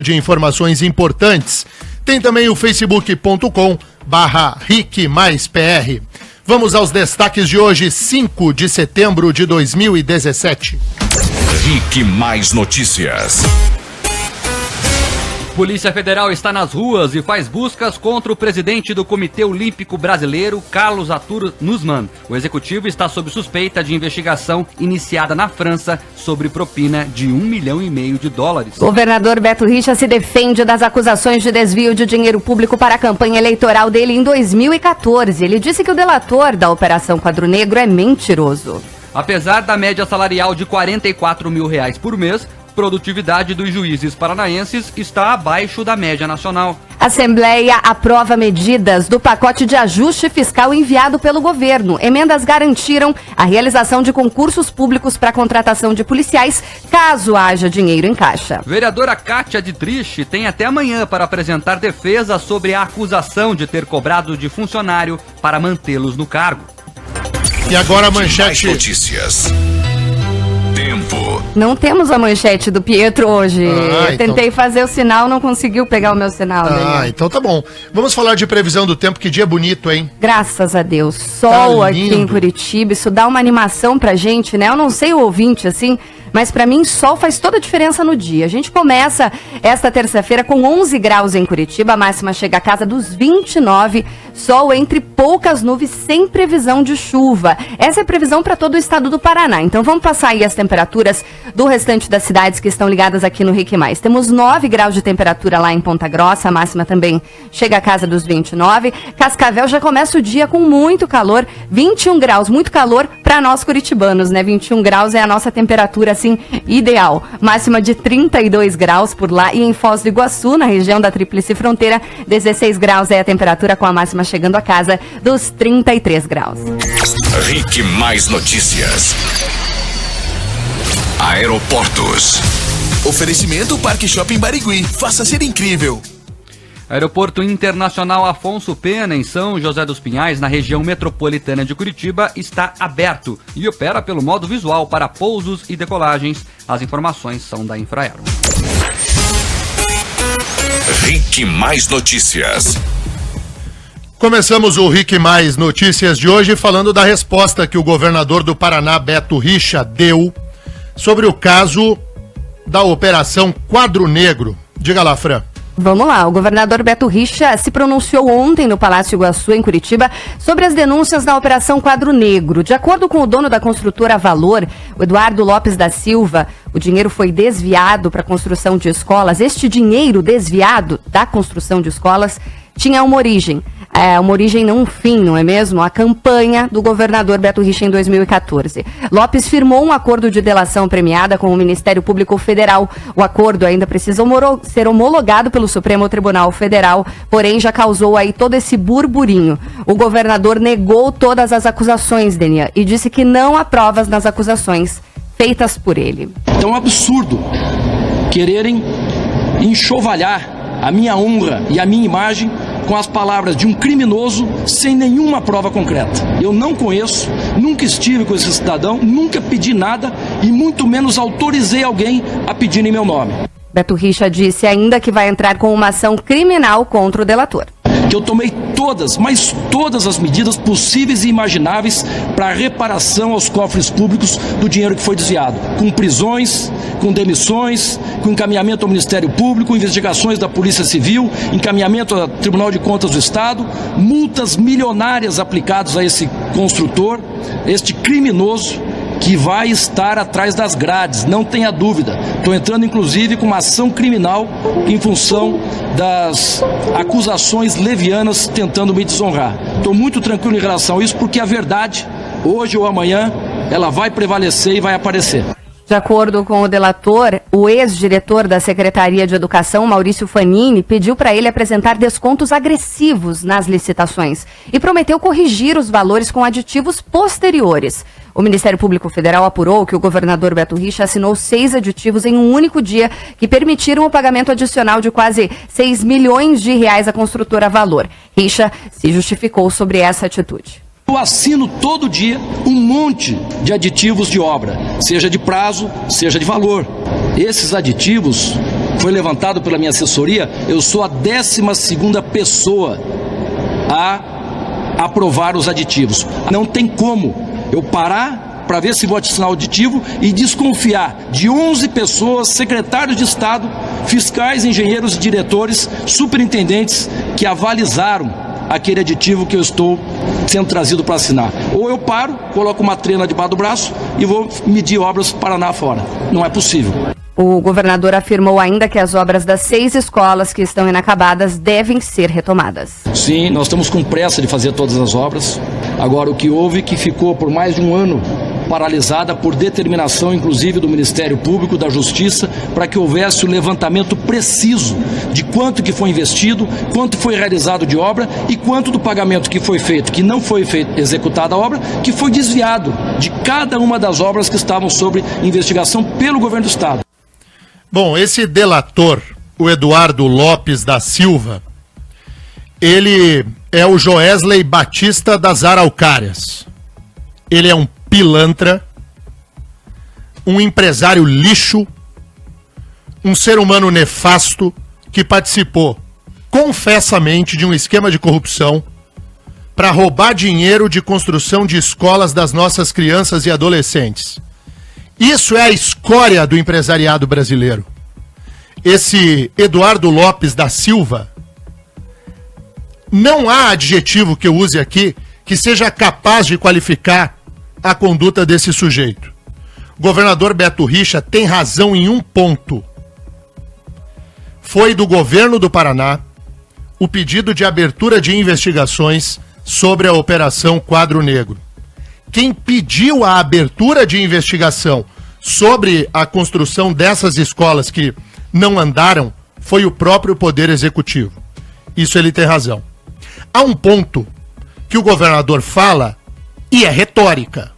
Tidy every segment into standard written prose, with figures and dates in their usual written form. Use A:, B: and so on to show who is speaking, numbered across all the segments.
A: de informações importantes. Tem também o facebook.com/RIC+PR. Vamos aos destaques de hoje, 5 de setembro de 2017.
B: RIC Mais Notícias.
C: Polícia Federal está nas ruas e faz buscas contra o presidente do Comitê Olímpico Brasileiro, Carlos Arthur Nussmann. O executivo está sob suspeita de investigação iniciada na França sobre propina de US$ 1,5 milhão.
D: Governador Beto Richa se defende das acusações de desvio de dinheiro público para a campanha eleitoral dele em 2014. Ele disse que o delator da Operação Quadro Negro é mentiroso.
C: Apesar da média salarial de R$ 44 mil por mês, produtividade dos juízes paranaenses está abaixo da média nacional.
D: Assembleia aprova medidas do pacote de ajuste fiscal enviado pelo governo. Emendas garantiram a realização de concursos públicos para a contratação de policiais, caso haja dinheiro em caixa.
C: Vereadora Kátia Dietrich tem até amanhã para apresentar defesa sobre a acusação de ter cobrado de funcionário para mantê-los no cargo.
A: E agora a manchete.
B: Notícias. Tempo.
D: Não temos a manchete do Pietro hoje. Eu tentei fazer o sinal, não conseguiu pegar o meu sinal.
A: Então tá bom. Vamos falar de previsão do tempo. Que dia bonito, hein?
D: Graças a Deus. Sol aqui em Curitiba. Isso dá uma animação pra gente, né? Eu não sei o ouvinte, assim, mas pra mim sol faz toda a diferença no dia. A gente começa esta terça-feira com 11 graus em Curitiba. A máxima chega a casa dos 29. Sol entre poucas nuvens, sem previsão de chuva. Essa é a previsão para todo o estado do Paraná. Então vamos passar aí as temperaturas do restante das cidades que estão ligadas aqui no RIC+. Temos 9 graus de temperatura lá em Ponta Grossa. A máxima também chega a casa dos 29. Cascavel já começa o dia com muito calor. 21 graus, muito calor para nós curitibanos, né? 21 graus é a nossa temperatura, assim, ideal. Máxima de 32 graus por lá. E em Foz do Iguaçu, na região da Tríplice Fronteira, 16 graus é a temperatura, com a máxima chegando a casa dos 33 graus.
B: RIC Mais Notícias. Aeroportos.
E: Oferecimento Parque Shopping Barigui. Faça ser incrível.
C: Aeroporto Internacional Afonso Pena, em São José dos Pinhais, na região metropolitana de Curitiba, está aberto e opera pelo modo visual para pousos e decolagens. As informações são da Infraero.
B: RIC Mais Notícias.
A: Começamos o RIC Mais Notícias de hoje falando da resposta que o governador do Paraná, Beto Richa, deu sobre o caso da Operação Quadro Negro. Diga lá, Fran.
D: Vamos lá, o governador Beto Richa se pronunciou ontem no Palácio Iguaçu, em Curitiba, sobre as denúncias da Operação Quadro Negro. De acordo com o dono da construtora Valor, o Eduardo Lopes da Silva, o dinheiro foi desviado para a construção de escolas. Este dinheiro desviado da construção de escolas tinha uma origem não um fim, não é mesmo? A campanha do governador Beto Richa em 2014. Lopes firmou um acordo de delação premiada com o Ministério Público Federal. O acordo ainda precisa ser homologado pelo Supremo Tribunal Federal, porém já causou aí todo esse burburinho. O governador negou todas as acusações, Denian, e disse que não há provas nas acusações feitas por ele.
F: É um absurdo quererem enxovalhar a minha honra e a minha imagem com as palavras de um criminoso sem nenhuma prova concreta. Eu não conheço, nunca estive com esse cidadão, nunca pedi nada e muito menos autorizei alguém a pedir em meu nome.
D: Beto Richa disse ainda que vai entrar com uma ação criminal contra o delator.
F: Que eu tomei todas, mas todas as medidas possíveis e imagináveis para a reparação aos cofres públicos do dinheiro que foi desviado. Com prisões, com demissões, com encaminhamento ao Ministério Público, investigações da Polícia Civil, encaminhamento ao Tribunal de Contas do Estado, multas milionárias aplicadas a esse construtor, este criminoso, que vai estar atrás das grades, não tenha dúvida. Estou entrando, inclusive, com uma ação criminal em função das acusações levianas tentando me desonrar. Estou muito tranquilo em relação a isso, porque a verdade, hoje ou amanhã, ela vai prevalecer e vai aparecer.
D: De acordo com o delator, o ex-diretor da Secretaria de Educação, Maurício Fanini, pediu para ele apresentar descontos agressivos nas licitações e prometeu corrigir os valores com aditivos posteriores. O Ministério Público Federal apurou que o governador Beto Richa assinou 6 aditivos em um único dia que permitiram o pagamento adicional de quase R$6 milhões à construtora Valor. Richa se justificou sobre essa atitude.
F: Eu assino todo dia um monte de aditivos de obra, seja de prazo, seja de valor. Esses aditivos, foi levantado pela minha assessoria, eu sou a 12ª pessoa a aprovar os aditivos. Não tem como eu parar para ver se vou assinar o aditivo e desconfiar de 11 pessoas, secretários de Estado, fiscais, engenheiros, diretores, superintendentes que avalizaram aquele aditivo que eu estou sendo trazido para assinar. Ou eu paro, coloco uma trena debaixo do braço e vou medir obras Paraná fora. Não é possível.
D: O governador afirmou ainda que as obras das 6 escolas que estão inacabadas devem ser retomadas.
F: Sim, nós estamos com pressa de fazer todas as obras. Agora, o que houve que ficou por mais de um ano paralisada por determinação, inclusive, do Ministério Público, da Justiça, para que houvesse o levantamento preciso de quanto que foi investido, quanto foi realizado de obra e quanto do pagamento que foi feito, que não foi executada a obra, que foi desviado de cada uma das obras que estavam sob investigação pelo governo do Estado.
A: Bom, esse delator, o Eduardo Lopes da Silva, ele é o Joesley Batista das Araucárias. Ele é um pilantra, um empresário lixo, um ser humano nefasto que participou confessamente de um esquema de corrupção para roubar dinheiro de construção de escolas das nossas crianças e adolescentes. Isso é a escória do empresariado brasileiro. Esse Eduardo Lopes da Silva, não há adjetivo que eu use aqui que seja capaz de qualificar a conduta desse sujeito. O governador Beto Richa tem razão em um ponto. Foi do governo do Paraná o pedido de abertura de investigações sobre a Operação Quadro Negro. Quem pediu a abertura de investigação sobre a construção dessas escolas que não andaram foi o próprio Poder Executivo. Isso ele tem razão. Há um ponto que o governador fala e é retórica.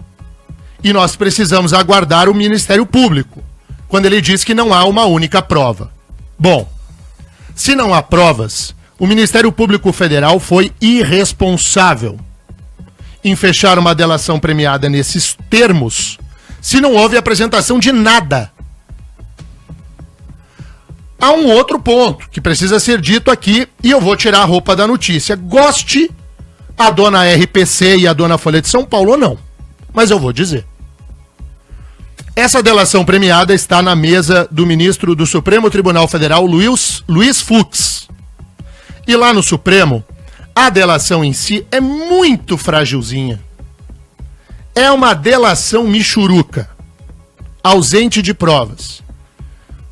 A: E nós precisamos aguardar o Ministério Público, quando ele diz que não há uma única prova. Bom, se não há provas, o Ministério Público Federal foi irresponsável em fechar uma delação premiada nesses termos, se não houve apresentação de nada. Há um outro ponto que precisa ser dito aqui, e eu vou tirar a roupa da notícia. Goste a dona RPC e a dona Folha de São Paulo ou não, mas eu vou dizer. Essa delação premiada está na mesa do ministro do Supremo Tribunal Federal, Luiz Fux. E lá no Supremo, a delação em si é muito fragilzinha. É uma delação michuruca, ausente de provas.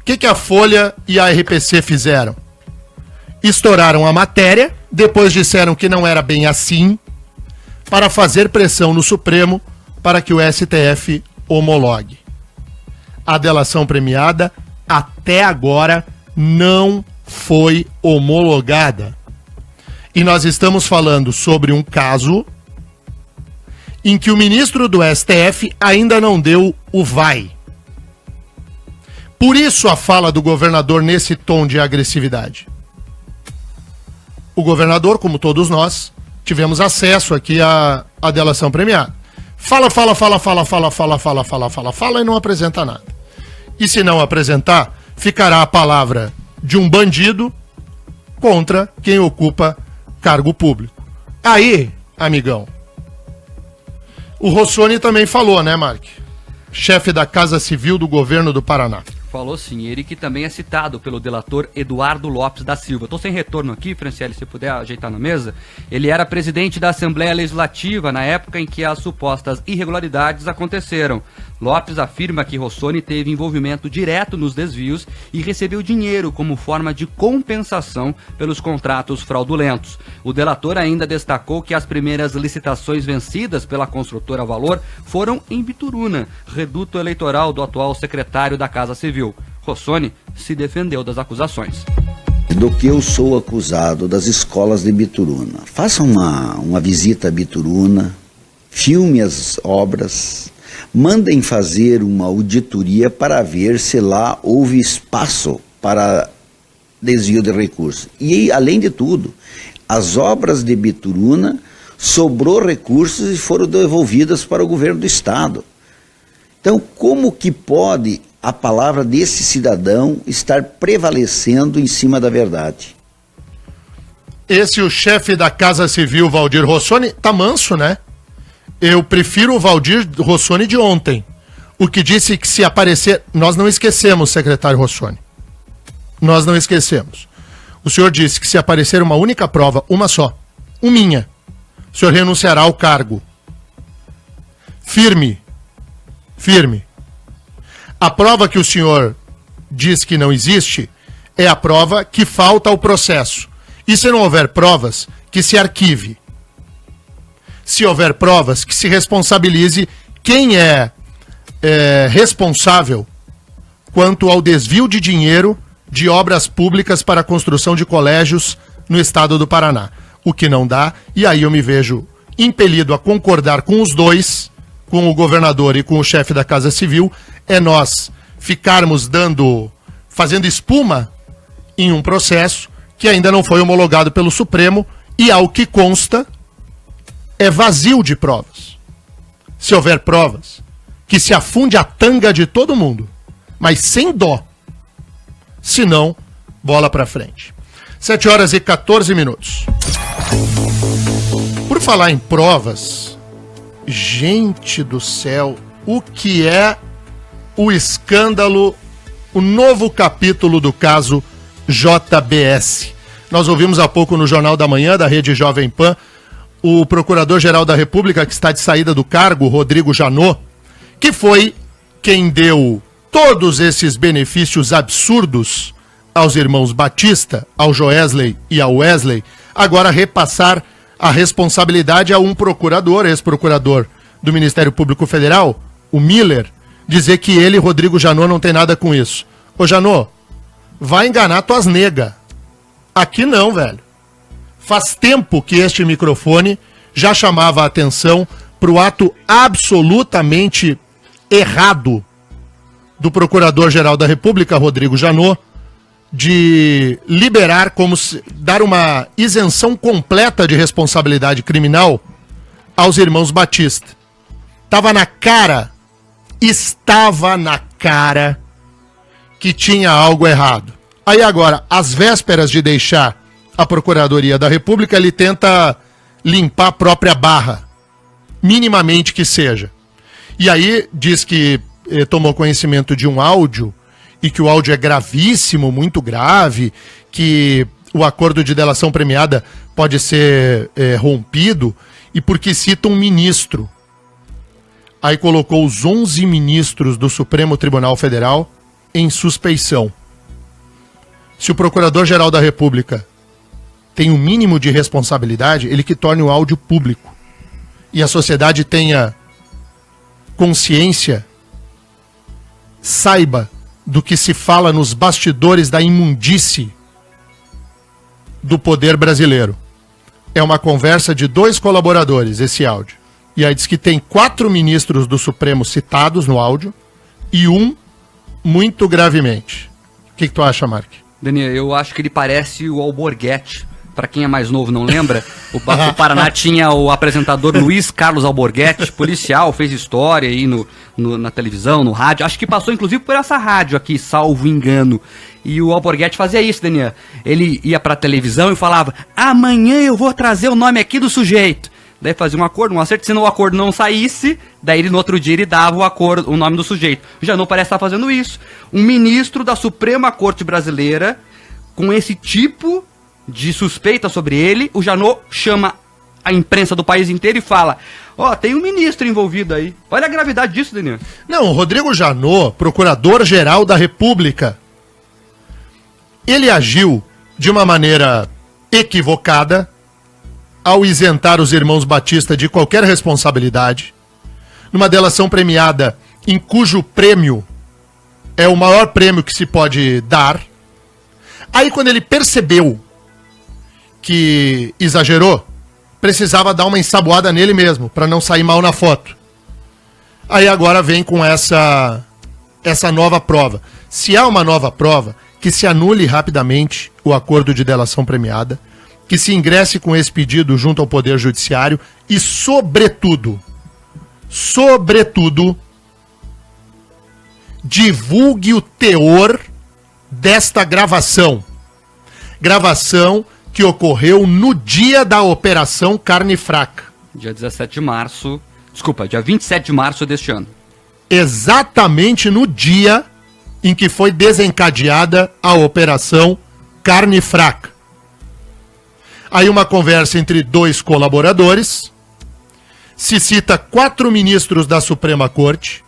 A: O que a Folha e a RPC fizeram? Estouraram a matéria, depois disseram que não era bem assim, para fazer pressão no Supremo para que o STF homologue. A delação premiada, até agora, não foi homologada. E nós estamos falando sobre um caso em que o ministro do STF ainda não deu o vai. Por isso a fala do governador nesse tom de agressividade. O governador, como todos nós, tivemos acesso aqui à delação premiada. Fala e não apresenta nada. E se não apresentar, ficará a palavra de um bandido contra quem ocupa cargo público. Aí, amigão, o Rossoni também falou, né, Mark? Chefe da Casa Civil do governo do Paraná.
C: Falou sim, ele que também é citado pelo delator Eduardo Lopes da Silva. Estou sem retorno aqui, Franciele, se puder ajeitar na mesa. Ele era presidente da Assembleia Legislativa na época em que as supostas irregularidades aconteceram. Lopes afirma que Rossoni teve envolvimento direto nos desvios e recebeu dinheiro como forma de compensação pelos contratos fraudulentos. O delator ainda destacou que as primeiras licitações vencidas pela construtora Valor foram em Bituruna, reduto eleitoral do atual secretário da Casa Civil. Rossoni se defendeu das acusações.
G: Do que eu sou acusado das escolas de Bituruna. Faça uma visita a Bituruna, filme as obras, mandem fazer uma auditoria para ver se lá houve espaço para desvio de recursos. E, além de tudo, as obras de Bituruna sobrou recursos e foram devolvidas para o governo do Estado. Então, como que pode a palavra desse cidadão estar prevalecendo em cima da verdade.
A: Esse, o chefe da Casa Civil, Valdir Rossoni, tá manso, né? Eu prefiro o Valdir Rossoni de ontem. O que disse que se aparecer... Nós não esquecemos, secretário Rossoni. Nós não esquecemos. O senhor disse que se aparecer uma única prova, uma só, minha, o senhor renunciará ao cargo. Firme. Firme. A prova que o senhor diz que não existe é a prova que falta ao processo. E se não houver provas, que se arquive. Se houver provas, que se responsabilize quem é responsável quanto ao desvio de dinheiro de obras públicas para a construção de colégios no estado do Paraná. O que não dá, e aí eu me vejo impelido a concordar com os dois, com o governador e com o chefe da Casa Civil, é nós ficarmos fazendo espuma em um processo que ainda não foi homologado pelo Supremo e, ao que consta, é vazio de provas. Se houver provas, que se afunde a tanga de todo mundo, mas sem dó. Se não, bola pra frente. 7h14. Por falar em provas, gente do céu, o que é o escândalo, o novo capítulo do caso JBS. Nós ouvimos há pouco no Jornal da Manhã, da Rede Jovem Pan, o Procurador-Geral da República, que está de saída do cargo, Rodrigo Janot, que foi quem deu todos esses benefícios absurdos aos irmãos Batista, ao Joesley e ao Wesley, agora repassar a responsabilidade a um procurador, ex-procurador do Ministério Público Federal, o Miller, dizer que ele, Rodrigo Janot, não tem nada com isso. Ô Janot, vai enganar tuas negas. Aqui não, velho. Faz tempo que este microfone já chamava a atenção para o ato absolutamente errado do Procurador-Geral da República, Rodrigo Janot, de liberar, dar uma isenção completa de responsabilidade criminal aos irmãos Batista. Estava na cara que tinha algo errado. Aí agora, às vésperas de deixar a Procuradoria da República, ele tenta limpar a própria barra, minimamente que seja. E aí diz que tomou conhecimento de um áudio, e que o áudio é gravíssimo, muito grave, que o acordo de delação premiada pode ser rompido, e porque cita um ministro. Aí colocou os 11 ministros do Supremo Tribunal Federal em suspeição. Se o Procurador-Geral da República tem um mínimo de responsabilidade, ele que torne o áudio público. E a sociedade tenha consciência, saiba do que se fala nos bastidores da imundície do poder brasileiro. É uma conversa de 2 colaboradores, esse áudio. E aí diz que tem 4 ministros do Supremo citados no áudio e um muito gravemente. O que tu acha, Mark?
C: Daniel, eu acho que ele parece o Alborguete. Para quem é mais novo não lembra, o Paraná tinha o apresentador Luiz Carlos Alborguete, policial, fez história aí na televisão, no rádio. Acho que passou inclusive por essa rádio aqui, salvo engano. E o Alborguete fazia isso, Daniel. Ele ia pra televisão e falava: amanhã eu vou trazer o nome aqui do sujeito. Daí fazia um acordo, um acerto. Se o acordo não saísse, daí ele, no outro dia ele dava o nome do sujeito. O Janot parece estar fazendo isso. Um ministro da Suprema Corte Brasileira, com esse tipo de suspeita sobre ele, o Janot chama a imprensa do país inteiro e fala: tem um ministro envolvido aí. Olha a gravidade disso, Daniel.
A: Não, o Rodrigo Janot, Procurador-Geral da República, ele agiu de uma maneira equivocada ao isentar os irmãos Batista de qualquer responsabilidade, numa delação premiada em cujo prêmio é o maior prêmio que se pode dar. Aí, quando ele percebeu que exagerou, precisava dar uma ensaboada nele mesmo, para não sair mal na foto. Aí agora vem com essa nova prova. Se há uma nova prova, que se anule rapidamente o acordo de delação premiada, que se ingresse com esse pedido junto ao Poder Judiciário e, sobretudo, divulgue o teor desta gravação. Gravação que ocorreu no dia da Operação Carne Fraca.
C: Dia 27 de março. Desculpa, dia 27 de março deste ano.
A: Exatamente no dia em que foi desencadeada a Operação Carne Fraca. Aí uma conversa entre 2 colaboradores, se cita 4 ministros da Suprema Corte,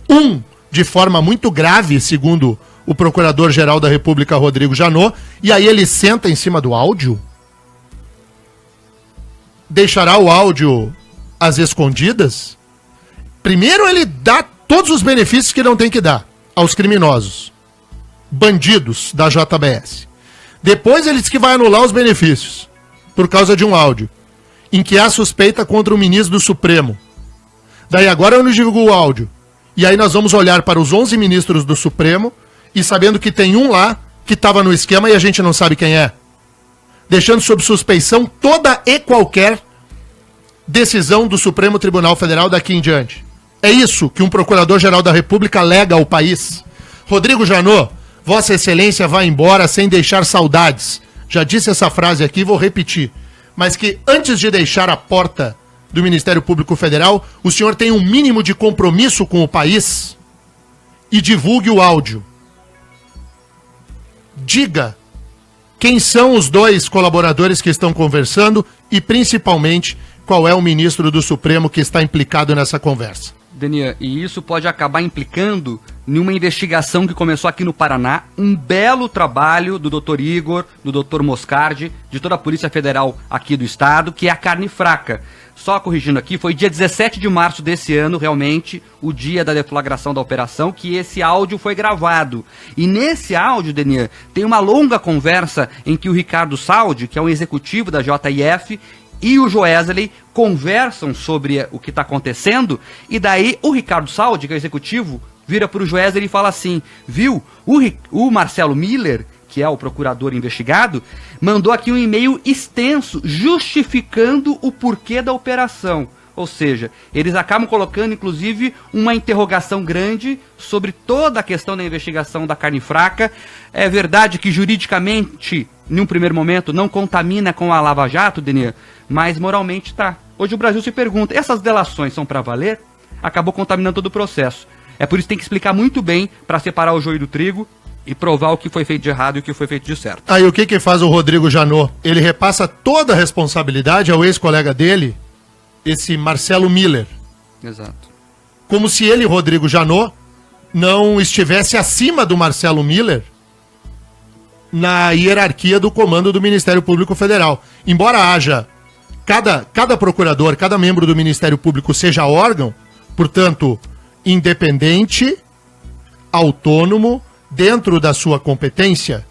A: um de forma muito grave, segundo o Procurador-Geral da República, Rodrigo Janot, e aí ele senta em cima do áudio? Deixará o áudio às escondidas? Primeiro ele dá todos os benefícios que não tem que dar aos criminosos, bandidos da JBS. Depois ele diz que vai anular os benefícios por causa de um áudio em que há suspeita contra o ministro do Supremo. Daí agora eu não divulgo o áudio. E aí nós vamos olhar para os 11 ministros do Supremo e sabendo que tem um lá que estava no esquema e a gente não sabe quem é. Deixando sob suspeição toda e qualquer decisão do Supremo Tribunal Federal daqui em diante. É isso que um Procurador-Geral da República alega ao país. Rodrigo Janot, Vossa Excelência vai embora sem deixar saudades. Já disse essa frase aqui, vou repetir. Mas que antes de deixar a porta do Ministério Público Federal, o senhor tem um mínimo de compromisso com o país e divulgue o áudio. Diga quem são os 2 colaboradores que estão conversando e, principalmente, qual é o ministro do Supremo que está implicado nessa conversa.
C: Denian, e isso pode acabar implicando em uma investigação que começou aqui no Paraná, um belo trabalho do Dr. Igor, do Dr. Moscardi, de toda a Polícia Federal aqui do estado, que é a Carne Fraca. Só corrigindo aqui, foi dia 17 de março desse ano, realmente, o dia da deflagração da operação, que esse áudio foi gravado. E nesse áudio, Denian, tem uma longa conversa em que o Ricardo Saldi, que é um executivo da JIF, e o Joesley conversam sobre o que está acontecendo, e daí o Ricardo Saldi, que é o executivo, vira para o Joesley e fala assim, viu, o Marcelo Miller, que é o procurador investigado, mandou aqui um e-mail extenso justificando o porquê da operação. Ou seja, eles acabam colocando, inclusive, uma interrogação grande sobre toda a questão da investigação da Carne Fraca. É verdade que, juridicamente, em um primeiro momento, não contamina com a Lava Jato, Denian, mas moralmente está. Hoje o Brasil se pergunta, essas delações são para valer? Acabou contaminando todo o processo. É por isso que tem que explicar muito bem para separar o joio do trigo e provar o que foi feito de errado e o que foi feito de certo.
A: Aí o que faz o Rodrigo Janot? Ele repassa toda a responsabilidade ao ex-colega dele, esse Marcelo Miller.
C: Exato.
A: Como se ele, Rodrigo Janot, não estivesse acima do Marcelo Miller na hierarquia do comando do Ministério Público Federal. Embora haja, cada procurador, cada membro do Ministério Público seja órgão, portanto, independente, autônomo, dentro da sua competência,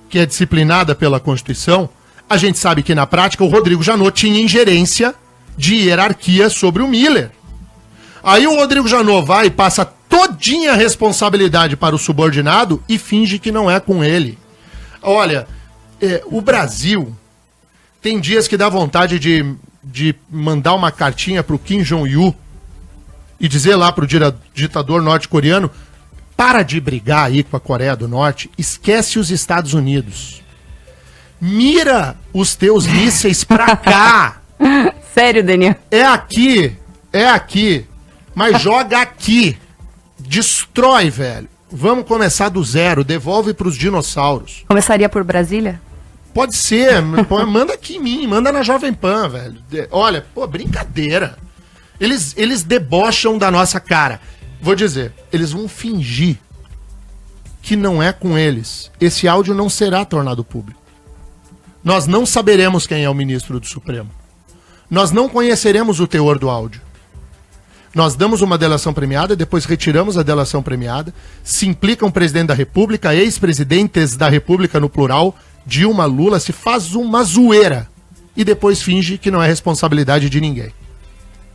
A: que é disciplinada pela Constituição, a gente sabe que na prática o Rodrigo Janot tinha ingerência de hierarquia sobre o Miller. Aí o Rodrigo Janot vai e passa todinha a responsabilidade para o subordinado e finge que não é com ele. Olha, o Brasil tem dias que dá vontade de mandar uma cartinha para o Kim Jong-un e dizer lá para o ditador norte-coreano, para de brigar aí com a Coreia do Norte, esquece os Estados Unidos. Mira os teus mísseis pra cá.
D: Sério, Daniel?
A: É aqui, mas joga aqui. Destrói, velho. Vamos começar do zero, devolve pros dinossauros.
D: Começaria por Brasília?
A: Pode ser, manda aqui em mim, manda na Jovem Pan, velho. Olha, pô, brincadeira. Eles debocham da nossa cara. Vou dizer, eles vão fingir que não é com eles. Esse áudio não será tornado público. Nós não saberemos quem é o ministro do Supremo. Nós não conheceremos o teor do áudio. Nós damos uma delação premiada, depois retiramos a delação premiada, se implica um presidente da República, ex-presidentes da República no plural, Dilma, Lula, se faz uma zoeira e depois finge que não é responsabilidade de ninguém.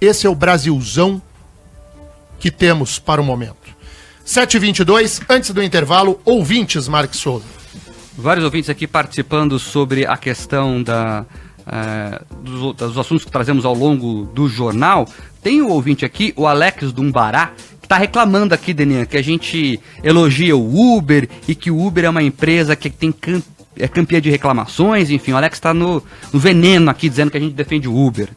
A: Esse é o Brasilzão que temos para o momento. 7h22, antes do intervalo, ouvintes, Mark Souza.
C: Vários ouvintes aqui participando sobre a questão dos assuntos que trazemos ao longo do jornal. Tem um ouvinte aqui, o Alex Dumbará, tá reclamando aqui, Deninha, que a gente elogia o Uber e que o Uber é uma empresa que tem campeã de reclamações, enfim, o Alex tá no veneno aqui, dizendo que a gente defende o Uber.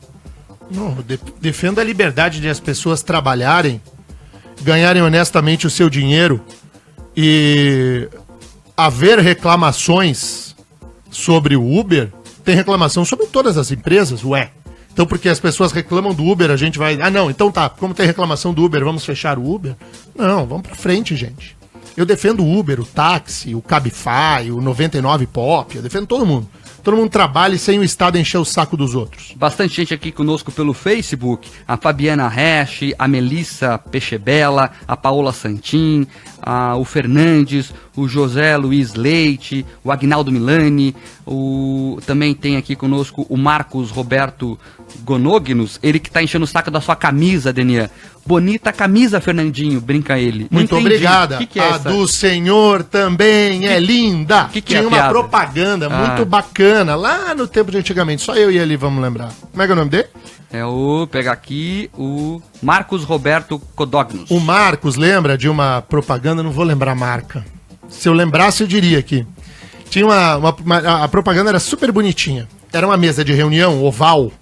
A: Não, defendo a liberdade de as pessoas trabalharem, ganharem honestamente o seu dinheiro e haver reclamações sobre o Uber, tem reclamação sobre todas as empresas, ué. Então, porque as pessoas reclamam do Uber, a gente vai... Ah, não, então tá, como tem reclamação do Uber, vamos fechar o Uber? Não, vamos pra frente, gente. Eu defendo o Uber, o táxi, o Cabify, o 99 Pop, eu defendo todo mundo. Todo mundo trabalha sem o Estado encher o saco dos outros.
C: Bastante gente aqui conosco pelo Facebook, a Fabiana Resch, a Melissa Pechebela, a Paola Santin, o Fernandes, o José Luiz Leite, o Agnaldo Milani, também tem aqui conosco o Marcos Roberto Gonognos, ele que tá enchendo o saco da sua camisa, Denia. Bonita camisa, Fernandinho, brinca ele.
A: Muito obrigada.
C: Que é
A: a
C: essa?
A: do senhor também é linda.
C: Que
A: Tinha
C: é a
A: uma
C: piada?
A: propaganda muito bacana, lá no tempo de antigamente. Só eu e ele vamos lembrar. Como é que é o nome dele?
C: Pegar aqui, o Marcos Roberto Codognos.
A: O Marcos lembra de uma propaganda, não vou lembrar a marca. Se eu lembrasse, eu diria aqui. Tinha a propaganda era super bonitinha. Era uma mesa de reunião oval.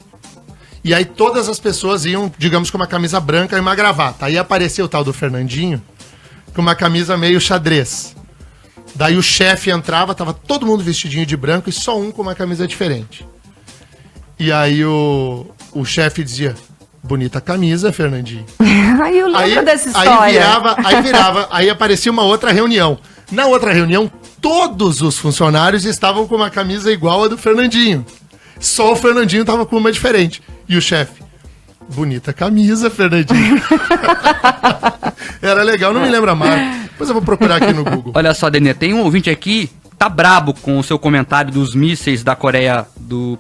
A: E aí todas as pessoas iam, digamos, com uma camisa branca e uma gravata. Aí apareceu o tal do Fernandinho com uma camisa meio xadrez. Daí o chefe entrava, tava todo mundo vestidinho de branco e só um com uma camisa diferente. E aí o chefe dizia, bonita camisa, Fernandinho.
D: Ai, eu lembro dessa história.
A: Aí virava, aí aparecia uma outra reunião. Na outra reunião, todos os funcionários estavam com uma camisa igual a do Fernandinho. Só o Fernandinho tava com uma diferente. E o chefe, bonita camisa, Fernandinho. Era legal, não me lembro a marca. Depois eu vou procurar aqui no Google.
C: Olha só, Denê, tem um ouvinte aqui, tá brabo com o seu comentário dos mísseis da Coreia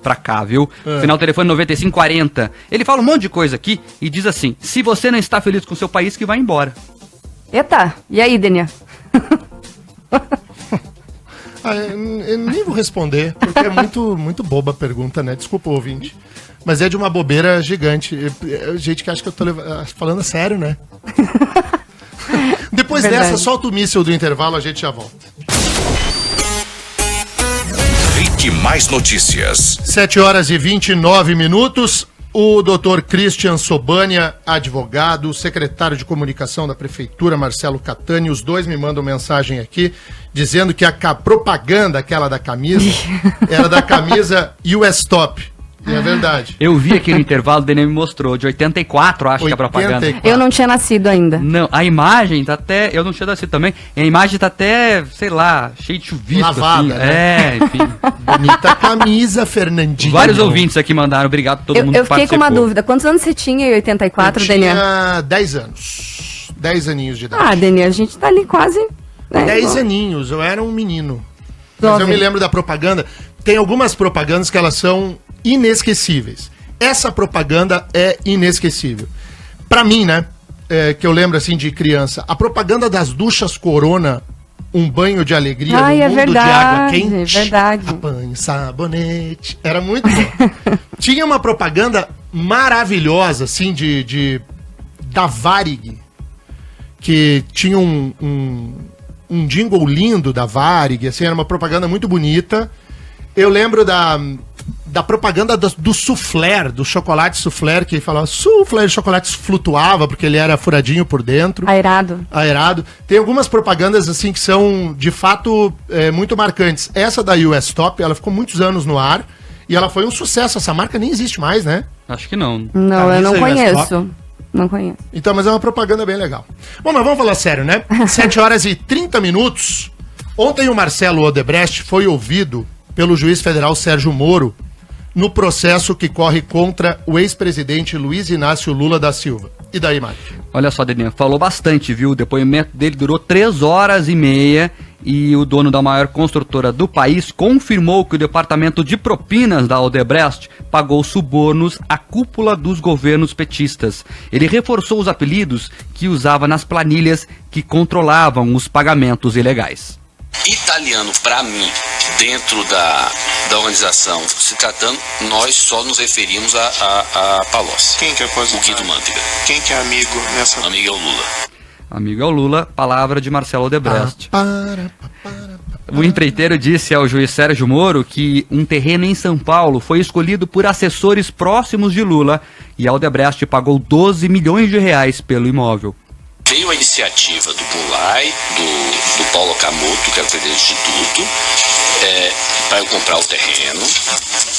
C: pra cá, viu? Final do telefone 9540. Ele fala um monte de coisa aqui e diz assim, se você não está feliz com o seu país, que vai embora.
D: Eita, e aí, Denia?
A: Eu nem vou responder, porque é muito boba a pergunta, né? Desculpa, ouvinte. Mas é de uma bobeira gigante. Gente que acha que eu tô falando a sério, né? Depois dessa, solta o míssil do intervalo, a gente já volta.
B: Rick Mais Notícias.
A: 7h29. O doutor Christian Sobania, advogado, secretário de comunicação da prefeitura, Marcelo Catani, os dois me mandam mensagem aqui, dizendo que a propaganda, aquela da camisa, era da camisa US Top. E é verdade.
C: Eu vi aqui no intervalo, o Denê me mostrou, de 84, acho que é a propaganda.
D: Eu não tinha nascido ainda.
C: Não, a imagem tá até, eu não tinha nascido também, a imagem tá até, sei lá, cheia de chuvisco.
A: Lavada,
C: assim.
A: né?
C: Enfim.
A: Bonita camisa, Fernandinho.
C: Vários ouvintes aqui mandaram, obrigado a todo mundo que
D: Eu fiquei com uma dúvida, quantos anos você tinha em 84, Denia?
A: Eu tinha 10 anos. 10 aninhos de idade.
D: Ah, Denia, a gente tá ali quase...
A: 10 aninhos, eu era um menino. Mas eu me lembro da propaganda. Tem algumas propagandas que elas são inesquecíveis. Essa propaganda é inesquecível. Pra mim, né, que eu lembro assim de criança, a propaganda das duchas Corona, um banho de alegria no mundo de água quente.
D: É verdade.
A: Banho, sabonete. Era muito bom. Tinha uma propaganda maravilhosa, assim, da Varig, que tinha um jingle lindo da Varig, assim, era uma propaganda muito bonita. Eu lembro da propaganda do soufflé, do chocolate soufflé, que falava soufflé, o chocolate flutuava, porque ele era furadinho por dentro.
D: Aerado.
A: Tem algumas propagandas, assim, que são, de fato, muito marcantes. Essa da US Top, ela ficou muitos anos no ar, e ela foi um sucesso. Essa marca nem existe mais, né?
C: Acho que não.
D: Não, eu não conheço. Não conheço.
A: Então, mas é uma propaganda bem legal. Bom, mas vamos falar sério, né? 7h30. Ontem o Marcelo Odebrecht foi ouvido pelo juiz federal Sérgio Moro no processo que corre contra o ex-presidente Luiz Inácio Lula da Silva. E daí, Mike?
C: Olha só, Deninha, falou bastante, viu? O depoimento dele durou 3h30 e o dono da maior construtora do país confirmou que o departamento de propinas da Odebrecht pagou subornos à cúpula dos governos petistas. Ele reforçou os apelidos que usava nas planilhas que controlavam os pagamentos ilegais.
H: Italiano, para mim, dentro da organização, se tratando, nós só nos referimos a Palocci.
I: Quem que é aposentado?
H: O Guido Mantega.
I: Quem que é amigo nessa...
H: Amigo é o Lula.
C: Amigo é o Lula, palavra de Marcelo Odebrecht. O empreiteiro disse ao juiz Sérgio Moro que um terreno em São Paulo foi escolhido por assessores próximos de Lula e a Odebrecht pagou 12 milhões de reais pelo imóvel.
H: Veio a iniciativa do Bulay, do Paulo Okamoto, que é o presidente do Instituto, para eu comprar o terreno.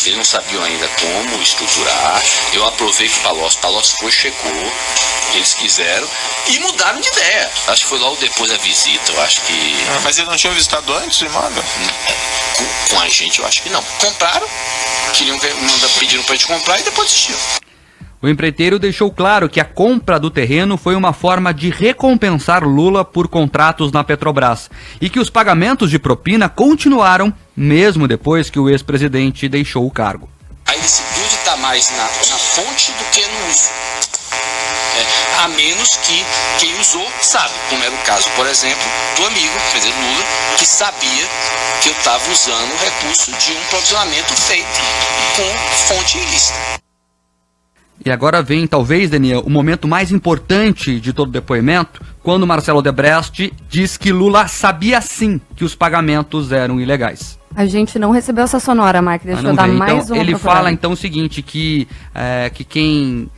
H: Eles não sabiam ainda como estruturar. Eu aprovei que o Palocci foi, chegou, eles quiseram e mudaram de ideia. Acho que foi logo depois da visita, eu acho que...
I: Mas eles não tinham visitado antes o imóvel?
H: Com a gente, eu acho que não. Compraram, pediram pra gente comprar e depois desistiram.
C: O empreiteiro deixou claro que a compra do terreno foi uma forma de recompensar Lula por contratos na Petrobras e que os pagamentos de propina continuaram mesmo depois que o ex-presidente deixou o cargo.
H: A ilicitude está mais na fonte do que no uso. A menos que quem usou sabe, como era o caso, por exemplo, do amigo, quer dizer, Lula, que sabia que eu estava usando o recurso de um provisionamento feito com fonte ilícita.
C: E agora vem, talvez, Daniel, o momento mais importante de todo o depoimento, quando Marcelo Odebrecht diz que Lula sabia sim que os pagamentos eram ilegais.
D: A gente não recebeu essa sonora, Mark, deixa eu dar mais
C: então,
D: uma
C: ele
D: procurada.
C: fala então o seguinte, que quem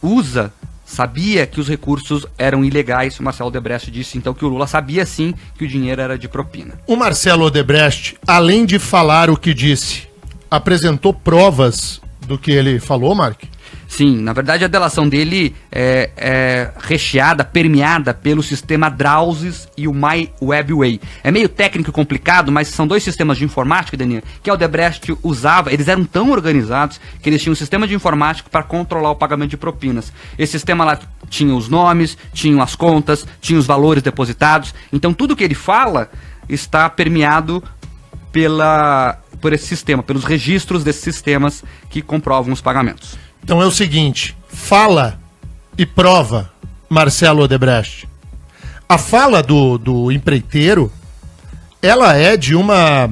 C: usa sabia que os recursos eram ilegais. O Marcelo Odebrecht disse então que o Lula sabia sim que o dinheiro era de propina.
A: O Marcelo Odebrecht, além de falar o que disse, apresentou provas do que ele falou, Mark?
C: Sim, na verdade a delação dele é recheada, permeada pelo sistema Drausis e o MyWebWay. É meio técnico e complicado, mas são dois sistemas de informática, Daniel, que a Odebrecht usava. Eles eram tão organizados que eles tinham um sistema de informática para controlar o pagamento de propinas. Esse sistema lá tinha os nomes, tinha as contas, tinha os valores depositados. Então tudo que ele fala está permeado por esse sistema, pelos registros desses sistemas que comprovam os pagamentos.
A: Então é o seguinte, fala e prova, Marcelo Odebrecht. A fala do empreiteiro, ela é de uma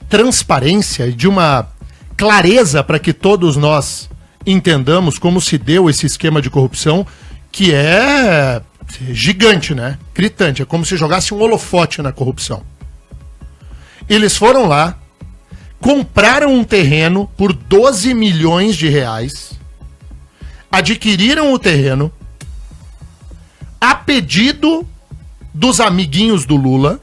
A: transparência e de uma clareza para que todos nós entendamos como se deu esse esquema de corrupção, que é gigante, né? Gritante, é como se jogasse um holofote na corrupção. Eles foram lá, compraram um terreno por 12 milhões de reais, adquiriram o terreno a pedido dos amiguinhos do Lula,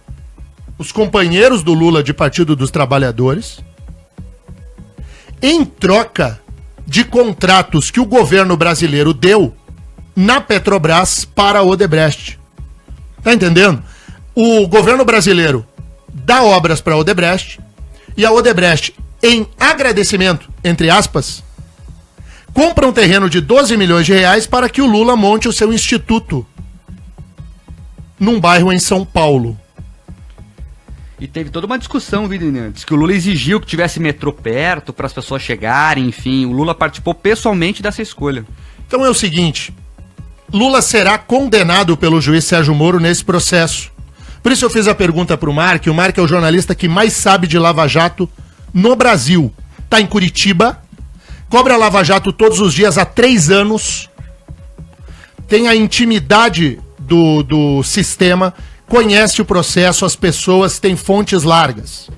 A: os companheiros do Lula de Partido dos Trabalhadores, em troca de contratos que o governo brasileiro deu na Petrobras para a Odebrecht. Tá entendendo? O governo brasileiro dá obras para a Odebrecht, e a Odebrecht, em agradecimento, entre aspas, compra um terreno de 12 milhões de reais para que o Lula monte o seu instituto num bairro em São Paulo.
C: E teve toda uma discussão, viu, diz que o Lula exigiu que tivesse metrô perto para as pessoas chegarem, enfim. O Lula participou pessoalmente dessa escolha.
A: Então é o seguinte, Lula será condenado pelo juiz Sérgio Moro nesse processo. Por isso eu fiz a pergunta para o Mark é o jornalista que mais sabe de Lava Jato no Brasil. Está em Curitiba, cobra Lava Jato todos os dias há 3 anos, tem a intimidade do sistema, conhece o processo, as pessoas, tem fontes largas.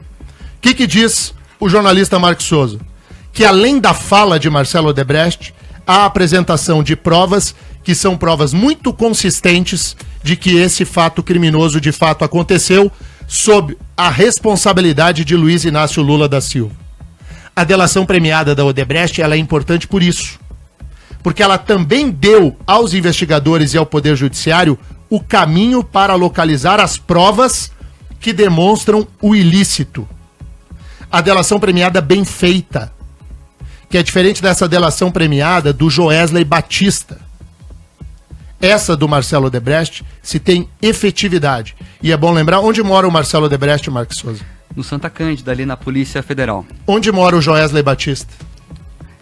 A: O que diz o jornalista Mark Souza? Que além da fala de Marcelo Odebrecht, há a apresentação de provas que são provas muito consistentes de que esse fato criminoso de fato aconteceu sob a responsabilidade de Luiz Inácio Lula da Silva. A delação premiada da Odebrecht ela é importante por isso, porque ela também deu aos investigadores e ao Poder Judiciário o caminho para localizar as provas que demonstram o ilícito. A delação premiada bem feita, que é diferente dessa delação premiada do Joesley Batista. Essa do Marcelo Odebrecht se tem efetividade. E é bom lembrar, onde mora o Marcelo Odebrecht, Marcos Souza?
C: No Santa Cândida, ali na Polícia Federal.
A: Onde mora o Joesley Batista?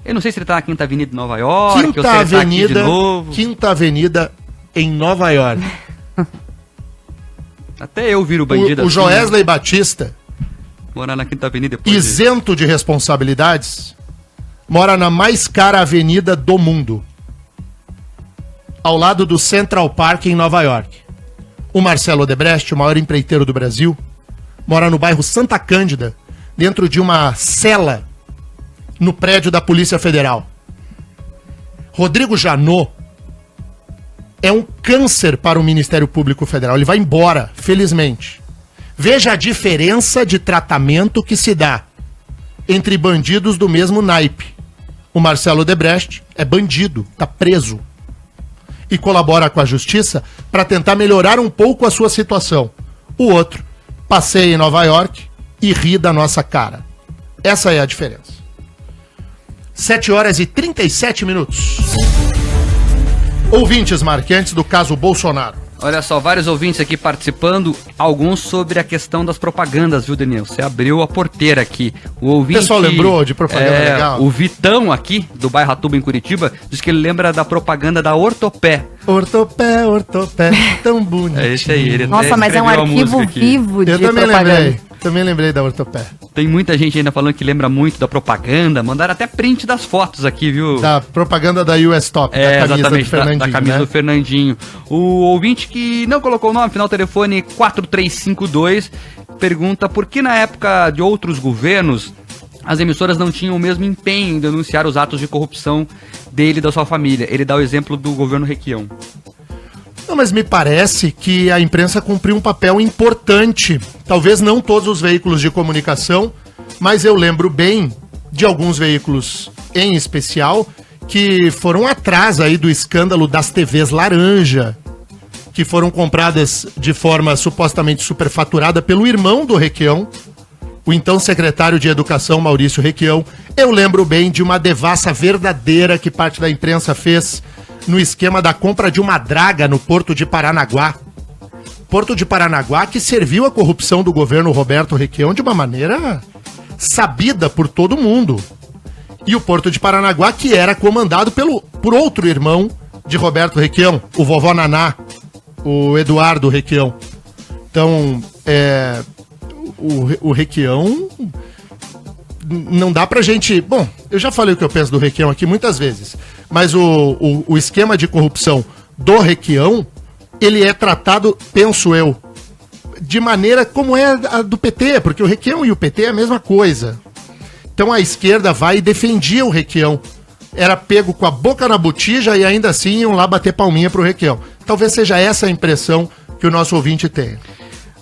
C: Eu não sei se ele tá na Quinta Avenida de Nova York,
A: Quinta
C: ou se ele
A: Avenida,
C: tá aqui de novo.
A: Quinta Avenida em Nova York.
C: Até eu viro bandido
A: O Joesley Batista,
C: morar na Quinta Avenida depois
A: isento de responsabilidades, mora na mais cara avenida do mundo. ao lado do Central Park em Nova York. O Marcelo Odebrecht, o maior empreiteiro do Brasil, mora no bairro Santa Cândida, dentro de uma cela no prédio da Polícia Federal. Rodrigo Janot é um câncer para o Ministério Público Federal. Ele vai embora, felizmente. Veja a diferença de tratamento que se dá entre bandidos do mesmo naipe. O Marcelo Odebrecht é bandido, está preso. E colabora com a justiça para tentar melhorar um pouco a sua situação. O outro passeia em Nova York e ri da nossa cara. Essa é a diferença. 7h37. Ouvintes marcantes do caso Bolsonaro.
C: Olha só, vários ouvintes aqui participando, alguns sobre a questão das propagandas, viu, Daniel? Você abriu a porteira aqui. O ouvinte,
A: pessoal lembrou de propaganda legal?
C: O Vitão aqui, do bairro Atuba, em Curitiba, diz que ele lembra da propaganda da Ortopé.
A: Ortopé, tão bonito.
C: É esse aí. Ele
D: Nossa, mas é um arquivo vivo de propaganda.
A: Também lembrei da Ortopé.
C: Tem muita gente ainda falando que lembra muito da propaganda. Mandaram até print das fotos aqui, viu?
A: Da propaganda da US Top, da camisa
C: exatamente,
A: do Fernandinho.
C: Da camisa, né, do Fernandinho. O ouvinte que não colocou o nome, final telefone 4352, pergunta por que na época de outros governos as emissoras não tinham o mesmo empenho em denunciar os atos de corrupção dele e da sua família. Ele dá o exemplo do governo Requião.
A: Não, mas me parece que a imprensa cumpriu um papel importante. Talvez não todos os veículos de comunicação, mas eu lembro bem de alguns veículos em especial que foram atrás aí do escândalo das TVs laranja, que foram compradas de forma supostamente superfaturada pelo irmão do Requião, o então secretário de Educação, Maurício Requião. Eu lembro bem de uma devassa verdadeira que parte da imprensa fez no esquema da compra de uma draga no Porto de Paranaguá. Porto de Paranaguá que serviu a corrupção do governo Roberto Requião de uma maneira sabida por todo mundo. E o Porto de Paranaguá que era comandado por outro irmão de Roberto Requião, o vovó Naná, o Eduardo Requião. Então, o Requião não dá pra gente... Bom, eu já falei o que eu penso do Requião aqui muitas vezes, mas o esquema de corrupção do Requião, ele é tratado, penso eu, de maneira como é a do PT, porque o Requião e o PT é a mesma coisa. Então a esquerda vai e defendia o Requião. Era pego com a boca na botija e ainda assim iam lá bater palminha pro Requião. Talvez seja essa a impressão que o nosso ouvinte tem.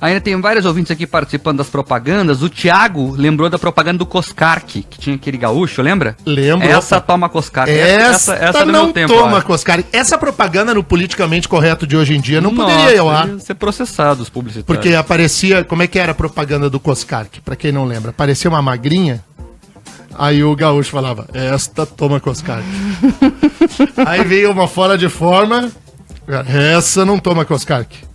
C: Ainda tem vários ouvintes aqui participando das propagandas. O Thiago lembrou da propaganda do Coscarque, que tinha aquele gaúcho, lembra?
A: Lembro.
C: Essa toma Coscarque.
A: Essa não toma Coscarque. Essa propaganda no politicamente correto de hoje em dia não poderia ir ao ar.
C: Ser processado os publicitários.
A: Porque aparecia... Como é que era a propaganda do Coscarque? Pra quem não lembra. Aparecia uma magrinha, aí o gaúcho falava, esta toma Coscarque. Aí veio uma fora de forma, essa não toma Coscarque.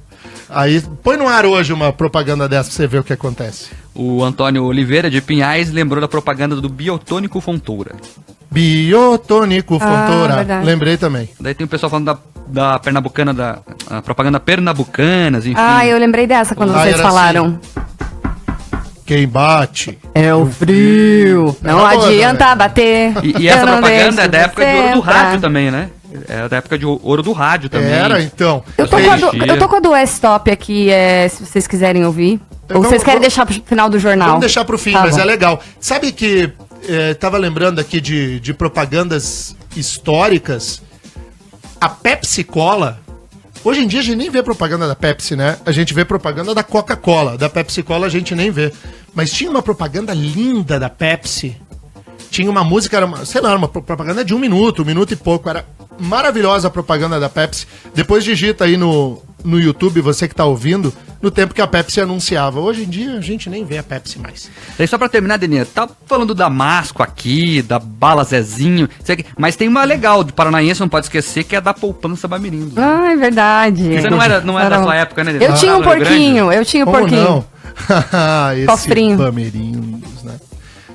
A: Aí, põe no ar hoje uma propaganda dessa pra você ver o que acontece.
C: O Antônio Oliveira, de Pinhais, lembrou da propaganda do Biotônico Fontoura.
A: Biotônico Fontoura,
D: verdade.
A: Lembrei também.
C: Daí tem o pessoal falando da pernambucana, da propaganda Pernambucanas, enfim.
D: Eu lembrei dessa quando vocês falaram.
A: Assim, quem bate
D: é o frio. Não adianta bater.
C: E essa propaganda é da época de ouro do rádio também, né? É da época de ouro do rádio também.
A: Era, então.
D: Eu tô com a do S-Top aqui, se vocês quiserem ouvir. Ou vocês querem deixar pro final do jornal?
A: Vamos deixar pro fim,
D: tá,
A: mas
D: bom.
A: é legal. Sabe que tava lembrando aqui de propagandas históricas. A Pepsi Cola. Hoje em dia a gente nem vê propaganda da Pepsi, né? A gente vê propaganda da Coca-Cola. Da Pepsi Cola a gente nem vê. Mas tinha uma propaganda linda da Pepsi. Tinha uma música, era uma propaganda de 1 minuto e pouco. Era maravilhosa a propaganda da Pepsi. Depois digita aí no YouTube, você que tá ouvindo, no tempo que a Pepsi anunciava. Hoje em dia a gente nem vê a Pepsi mais.
C: Daí só pra terminar, Deninha, tá falando da Masco aqui, da Bala Zezinho, mas tem uma legal de paranaense, não pode esquecer, que é da Poupança Bamerindos.
D: Ah, é verdade.
C: Você não era da sua época, né, Deninha?
D: Eu tinha um porquinho,
A: Não? Esse
D: Cofrinho.
A: Bamerindos, né?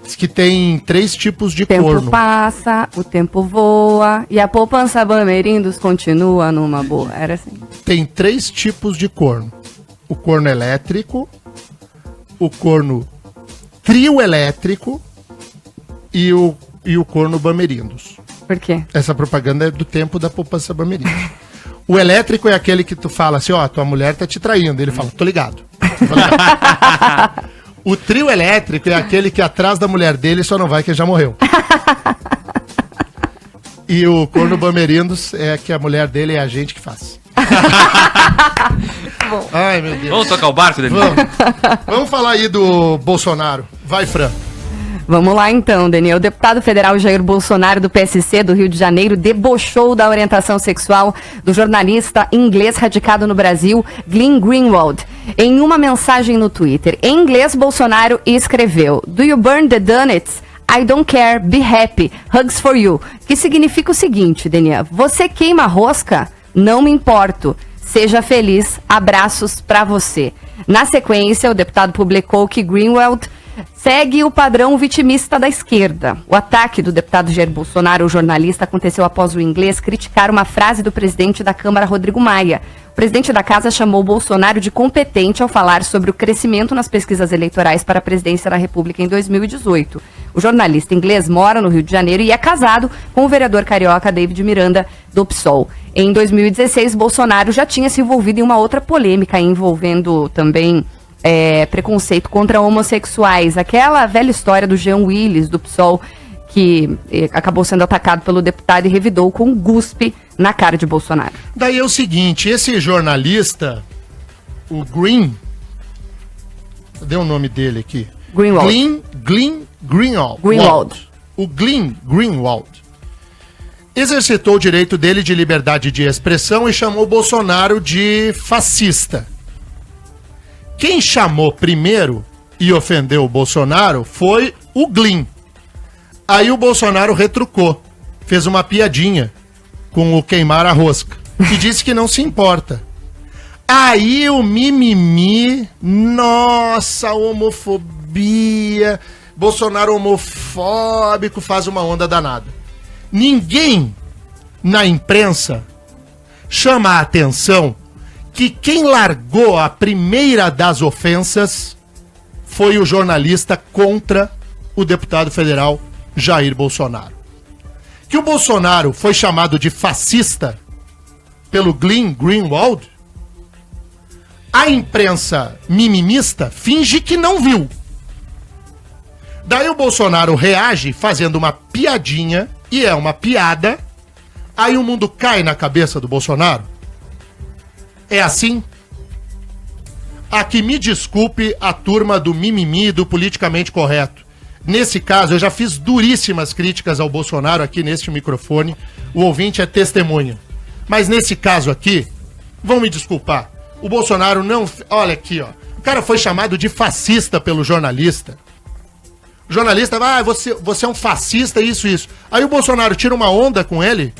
A: Diz que tem 3 tipos de
D: corno. O
A: corno.
D: tempo passa, o tempo voa e a poupança Bamerindos continua numa boa. Era assim.
A: Tem 3 tipos de corno. O corno elétrico, o corno trio elétrico e o corno Bamerindos.
D: Por quê?
A: Essa propaganda é do tempo da poupança Bamerindos. O elétrico é aquele que tu fala assim, ó, tua mulher tá te traindo. Ele fala, tô ligado. O trio elétrico é aquele que atrás da mulher dele só não vai que já morreu. E o corno bamerindos é que a mulher dele é a gente que faz. Ai, meu Deus.
C: Vamos tocar o barco, Daniel?
A: Vamos falar aí do Bolsonaro. Vai, Fran.
D: Vamos lá então, Daniel. O deputado federal Jair Bolsonaro, do PSC do Rio de Janeiro, debochou da orientação sexual do jornalista inglês radicado no Brasil, Glenn Greenwald, em uma mensagem no Twitter. Em inglês, Bolsonaro escreveu: "Do you burn the donuts? I don't care, be happy, hugs for you." Que significa o seguinte, Daniel: você queima a rosca? Não me importo. Seja feliz, abraços pra você. Na sequência, o deputado publicou que Greenwald segue o padrão vitimista da esquerda. O ataque do deputado Jair Bolsonaro, o jornalista, aconteceu após o inglês criticar uma frase do presidente da Câmara, Rodrigo Maia. O presidente da casa chamou Bolsonaro de competente ao falar sobre o crescimento nas pesquisas eleitorais para a presidência da República em 2018. O jornalista inglês mora no Rio de Janeiro e é casado com o vereador carioca David Miranda, do PSOL. Em 2016, Bolsonaro já tinha se envolvido em uma outra polêmica envolvendo também preconceito contra homossexuais. Aquela velha história do Jean Willis, do PSOL, que acabou sendo atacado pelo deputado e revidou com um guspe na cara de Bolsonaro.
A: Daí é o seguinte, esse jornalista, o Green, cadê o nome dele aqui?
D: Greenwald.
A: Glenn Greenwald. O Glenn Greenwald exercitou o direito dele de liberdade de expressão e chamou Bolsonaro de fascista. Quem chamou primeiro e ofendeu o Bolsonaro foi o Glenn. Aí o Bolsonaro retrucou, fez uma piadinha com o queimar a rosca e disse que não se importa. Aí o mimimi, nossa, homofobia, Bolsonaro homofóbico, faz uma onda danada. Ninguém na imprensa chama a atenção que quem largou a primeira das ofensas foi o jornalista contra o deputado federal Jair Bolsonaro. Que o Bolsonaro foi chamado de fascista pelo Glenn Greenwald, a imprensa mimimista finge que não viu. Daí o Bolsonaro reage fazendo uma piadinha, e é uma piada, aí o mundo cai na cabeça do Bolsonaro. É assim? Aqui me desculpe a turma do mimimi, do politicamente correto. Nesse caso, eu já fiz duríssimas críticas ao Bolsonaro aqui neste microfone. O ouvinte é testemunha. Mas nesse caso aqui, vão me desculpar. O Bolsonaro não... Olha aqui, ó. O cara foi chamado de fascista pelo jornalista. O jornalista vai, você é um fascista, isso. Aí o Bolsonaro tira uma onda com ele,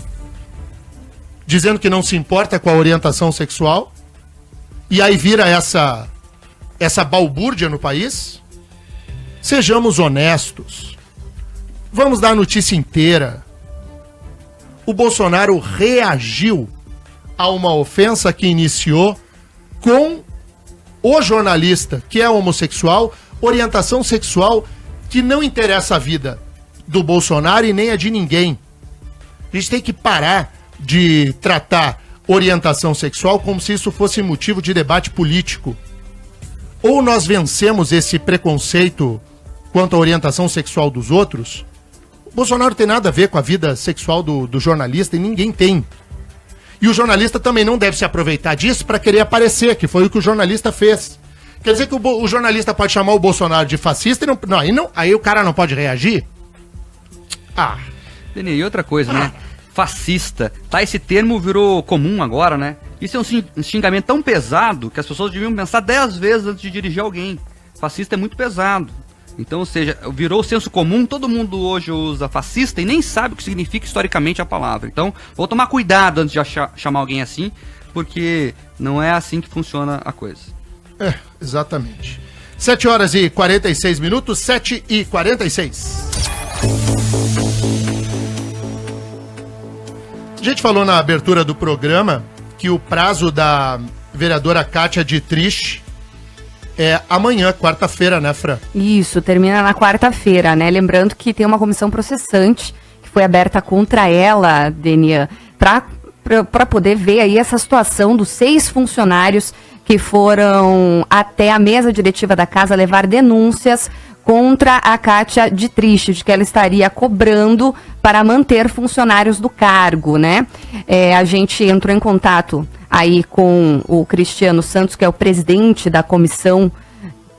A: dizendo que não se importa com a orientação sexual, e aí vira essa balbúrdia no país. Sejamos honestos. Vamos dar a notícia inteira. O Bolsonaro reagiu a uma ofensa que iniciou com o jornalista, que é homossexual, orientação sexual que não interessa a vida do Bolsonaro e nem a de ninguém. A gente tem que parar de tratar orientação sexual como se isso fosse motivo de debate político. Ou nós vencemos esse preconceito quanto à orientação sexual dos outros. O Bolsonaro tem nada a ver com a vida sexual do jornalista e ninguém tem. E o jornalista também não deve se aproveitar disso para querer aparecer, que foi o que o jornalista fez. Quer dizer que o jornalista pode chamar o Bolsonaro de fascista e aí o cara não pode reagir?
C: Denê, e outra coisa, né? Fascista. Tá, esse termo virou comum agora, né? Isso é um xingamento tão pesado que as pessoas deviam pensar 10 vezes antes de dirigir alguém. Fascista é muito pesado. Então, ou seja, virou senso comum, todo mundo hoje usa fascista e nem sabe o que significa historicamente a palavra. Então, vou tomar cuidado antes de chamar alguém assim, porque não é assim que funciona a coisa.
A: Exatamente. 7h46, 7h46. A gente falou na abertura do programa que o prazo da vereadora Kátia Dietrich é amanhã, quarta-feira, né, Fran?
D: Isso, termina na quarta-feira, né? Lembrando que tem uma comissão processante que foi aberta contra ela, Denian, para para poder ver aí essa situação dos 6 funcionários que foram até a mesa diretiva da casa levar denúncias contra a Kátia Dietrich, de que ela estaria cobrando para manter funcionários do cargo, né? A gente entrou em contato aí com o Cristiano Santos, que é o presidente da comissão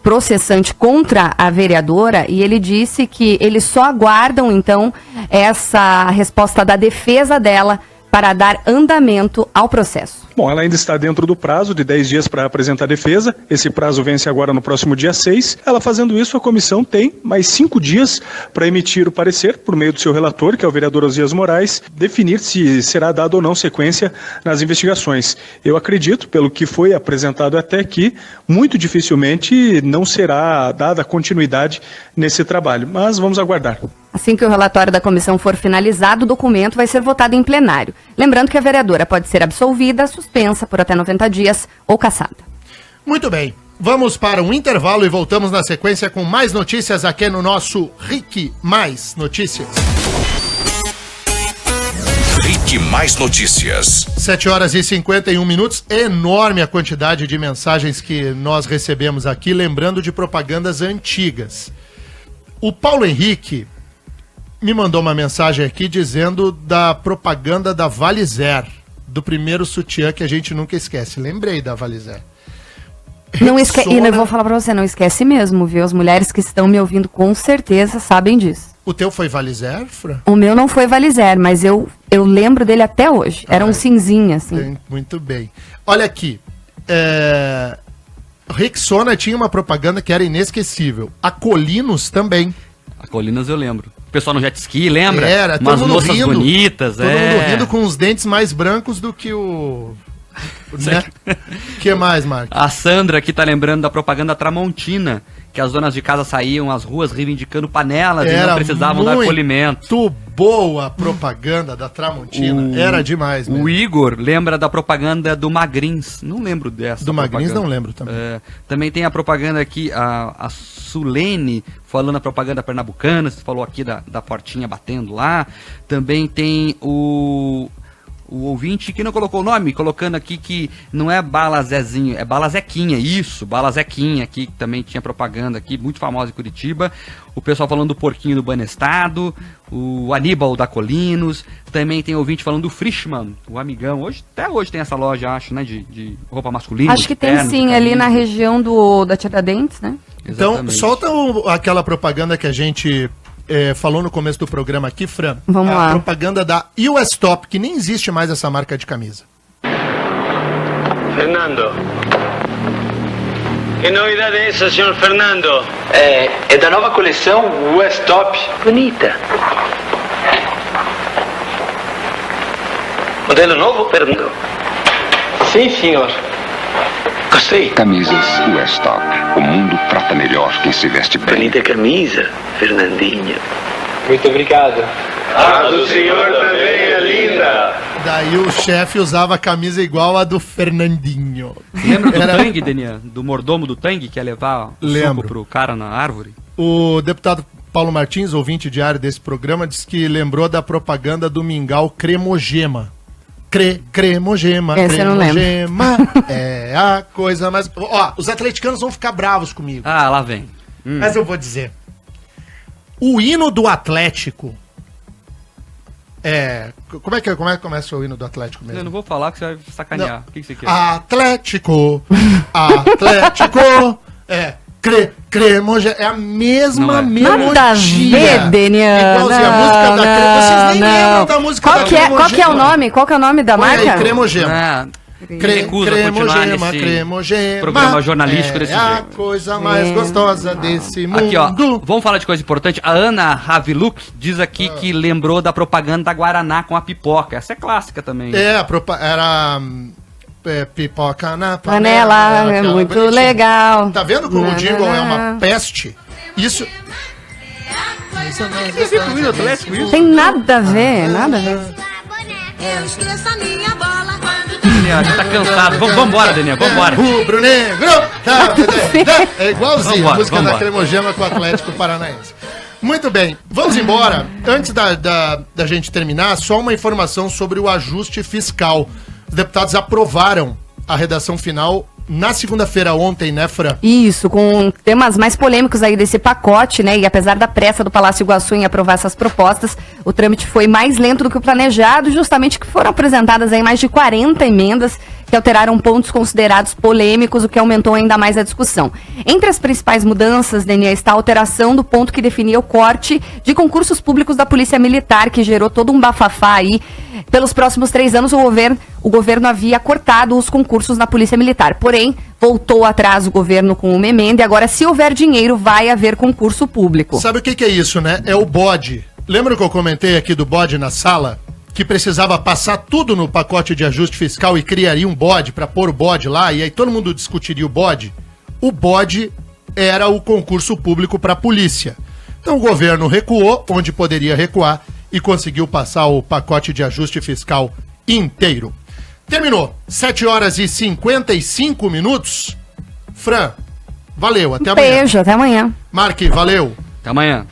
D: processante contra a vereadora, e ele disse que eles só aguardam, então, essa resposta da defesa dela para dar andamento ao processo.
J: Bom, ela ainda está dentro do prazo de 10 dias para apresentar a defesa. Esse prazo vence agora no próximo dia 6. Ela fazendo isso, a comissão tem mais 5 dias para emitir o parecer, por meio do seu relator, que é o vereador Osias Moraes, definir se será dado ou não sequência nas investigações. Eu acredito, pelo que foi apresentado até aqui, muito dificilmente não será dada continuidade nesse trabalho, mas vamos aguardar.
D: Assim que o relatório da comissão for finalizado, o documento vai ser votado em plenário. Lembrando que a vereadora pode ser absolvida, suspensa por até 90 dias ou cassada.
A: Muito bem. Vamos para um intervalo e voltamos na sequência com mais notícias aqui no nosso RIC Mais Notícias.
B: RIC Mais Notícias.
A: 7h51. Enorme a quantidade de mensagens que nós recebemos aqui, lembrando de propagandas antigas. O Paulo Henrique me mandou uma mensagem aqui dizendo da propaganda da Valizer, do primeiro sutiã que a gente nunca esquece. Lembrei da Valizer.
D: Não esquece, e eu vou falar pra você, não esquece mesmo, viu? As mulheres que estão me ouvindo com certeza sabem disso.
A: O teu foi Valizer, Fran?
D: O meu não foi Valizer, mas eu lembro dele até hoje. Era um cinzinho, assim.
A: Muito bem. Olha aqui, Rexona tinha uma propaganda que era inesquecível. A Colinos também.
C: A Colinos eu lembro. O pessoal no jet ski, lembra?
A: Era,
C: umas moças
A: rindo,
C: bonitas,
A: todo mundo rindo com os dentes mais brancos do que o... né? Que mais, Marcos?
C: A Sandra aqui tá lembrando da propaganda Tramontina, que as donas de casa saíam às ruas reivindicando panelas e não precisavam dar acolhimento.
A: Muito boa a propaganda da Tramontina. Era demais mesmo.
C: O Igor lembra da propaganda do Magrins. Não lembro dessa.
A: Do Magrins não lembro também.
C: Também tem a propaganda aqui, a Sulene falando a propaganda pernambucana, você falou aqui da portinha batendo lá. Também tem o ouvinte que não colocou o nome, colocando aqui que não é Bala Zezinho, é Bala Zequinha, isso, Bala Zequinha aqui, que também tinha propaganda aqui, muito famosa em Curitiba. O pessoal falando do porquinho do Banestado, o Aníbal da Colinos, também tem ouvinte falando do Frischmann, o amigão. Até hoje tem essa loja, acho, né, de roupa masculina.
D: Acho que tem sim, ali na região da Tiradentes, né?
A: Exatamente. Então, solta aquela propaganda que a gente... falou no começo do programa aqui, Fran.
D: Vamos lá.
A: A propaganda da US Top, que nem existe mais essa marca de camisa.
K: Fernando. Que novidade é essa, senhor Fernando?
L: É da nova coleção US Top.
K: Bonita. Modelo novo, Fernando?
L: Sim, senhor.
K: Gostei.
M: Camisas US Top. O mundo trata melhor quem se veste bem.
K: Bonita camisa, Fernandinho.
L: Muito obrigado.
K: A do senhor também é linda.
A: Daí o chefe usava a camisa igual a do Fernandinho.
C: Lembra do Tang, Denian? Do mordomo do Tang, que ia levar o soco pro cara na árvore?
A: O deputado Paulo Martins, ouvinte diário desse programa, disse que lembrou da propaganda do mingau Cremogema. Cremogema, Cremogema é a coisa mais... Ó, os atleticanos vão ficar bravos comigo.
C: Ah, lá vem.
A: Mas eu vou dizer. O hino do Atlético... Como é que começa o hino do Atlético mesmo?
C: Eu não vou falar que você vai sacanear. O que você quer?
A: Atlético, Cremogema, é a mesma melodia.
D: Nada a ver, Denian.
A: Igualzinho a música da Cremogema. Vocês nem lembram da música da Cremogema.
D: Qual que é o nome? Qual que é o nome da marca?
A: Cremogema.
C: Cremogema, programa jornalístico desse jeito.
A: É a coisa mais gostosa desse mundo.
C: Aqui, ó, vamos falar de coisa importante. A Ana Raviluk diz aqui que lembrou da propaganda da Guaraná com a pipoca. Essa é clássica também.
A: Era pipoca na
D: panela, é muito legal.
A: Tá vendo como o jingle é uma peste? Isso...
D: Tem nada a ver, nada a ver.
C: Denian, já tá cansado. Vambora, Denian, vambora.
A: Rubro Negro! É igualzinho a música da Cremogema com o Atlético Paranaense. Muito bem, vamos embora. Antes da gente terminar, só uma informação sobre o ajuste fiscal. Os deputados aprovaram a redação final na segunda-feira ontem, né, Fran?
D: Isso, com temas mais polêmicos aí desse pacote, né? E apesar da pressa do Palácio Iguaçu em aprovar essas propostas, o trâmite foi mais lento do que o planejado, justamente que foram apresentadas aí mais de 40 emendas que alteraram pontos considerados polêmicos, o que aumentou ainda mais a discussão. Entre as principais mudanças, Daniel, está a alteração do ponto que definia o corte de concursos públicos da Polícia Militar, que gerou todo um bafafá aí. Pelos próximos 3 anos, o governo havia cortado os concursos na Polícia Militar. Porém, voltou atrás o governo com uma emenda e agora, se houver dinheiro, vai haver concurso público.
A: Sabe o que é isso, né? É o bode. Lembra que eu comentei aqui do bode na sala? Que precisava passar tudo no pacote de ajuste fiscal e criaria um bode para pôr o bode lá, e aí todo mundo discutiria o bode. O bode era o concurso público para a polícia. Então o governo recuou, onde poderia recuar, e conseguiu passar o pacote de ajuste fiscal inteiro. Terminou. 7h55. Fran, valeu. Até amanhã.
D: Beijo, até amanhã.
A: Marque, valeu.
C: Até amanhã.